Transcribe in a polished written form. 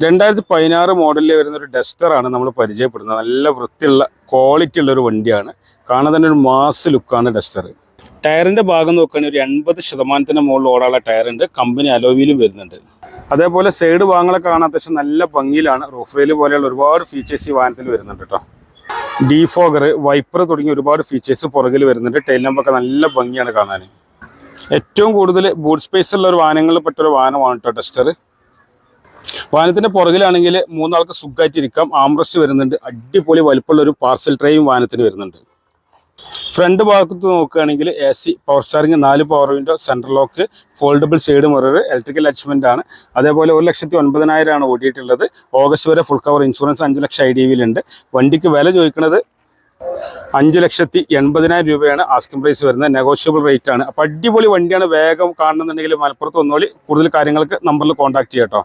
2016 മോഡലിൽ വരുന്ന ഒരു ഡസ്റ്ററാണ് നമ്മൾ പരിചയപ്പെടുന്നത്. നല്ല വൃത്തിയുള്ള ക്വാളിറ്റി ഉള്ള ഒരു വണ്ടിയാണ്. കാണാൻ തന്നെ ഒരു മാസ് ലുക്കാണ് ഡസ്റ്റർ. ടയറിൻ്റെ ഭാഗം നോക്കുകയാണെങ്കിൽ ഒരു 80% മുകളിൽ ഓടാനുള്ള ടയറുണ്ട്. കമ്പനി അലോവിയിലും വരുന്നുണ്ട്. അതേപോലെ സൈഡ് ഭാഗങ്ങളൊക്കെ കാണാൻ അത്യാവശ്യം നല്ല ഭംഗിയിലാണ്. റൂഫ് റെയിൽ പോലെയുള്ള ഒരുപാട് ഫീച്ചേഴ്സ് ഈ വാഹനത്തിൽ വരുന്നുണ്ട് കേട്ടോ. ഡീഫോഗർ, വൈപ്പർ തുടങ്ങിയ ഒരുപാട് ഫീച്ചേഴ്സ് പുറകിൽ വരുന്നുണ്ട്. ടൈൽ നമ്പൊക്കെ നല്ല ഭംഗിയാണ് കാണാൻ. ഏറ്റവും കൂടുതൽ ബൂട്ട് സ്പേസ് ഉള്ള ഒരു വാഹനങ്ങളിൽ പെട്ടൊരു വാഹനമാണ് കേട്ടോ ഡസ്റ്റർ. വാഹനത്തിന്റെ പുറകിലാണെങ്കിൽ മൂന്നാൾക്ക് സുഖമായിട്ടിരിക്കാം. ആംറസ്റ്റ് വരുന്നുണ്ട്. അടിപൊളി വലിപ്പമുള്ള ഒരു പാർസൽ ട്രേയും വാഹനത്തിന് വരുന്നുണ്ട്. ഫ്രണ്ട് ഭാഗത്ത് നോക്കുകയാണെങ്കിൽ AC, power steering, 4 power window, central lock, foldable side mirror, electrical adjustment ആണ്. അതേപോലെ 1,09,000 ഓടിയിട്ടുള്ളത്. ഓഗസ്റ്റ് വരെ ഫുൾ കവർ ഇൻഷുറൻസ് 5 ലക്ഷം IDVയിലുണ്ട്. വണ്ടിക്ക് വില ചോദിക്കുന്നത് 5,80,000 രൂപയാണ് ആസ്കിംഗ് പ്രൈസ് വരുന്നത്. നെഗോഷ്യബിൾ റേറ്റ് ആണ്. അപ്പോൾ അടിപൊളി വണ്ടിയാണ്. വേഗം കാണണമെന്നുണ്ടെങ്കിൽ മലപ്പുറത്ത് വന്നോളി. കൂടുതൽ കാര്യങ്ങൾക്ക് നമ്പറിൽ കോൺടാക്ട് ചെയ്യാം കേട്ടോ.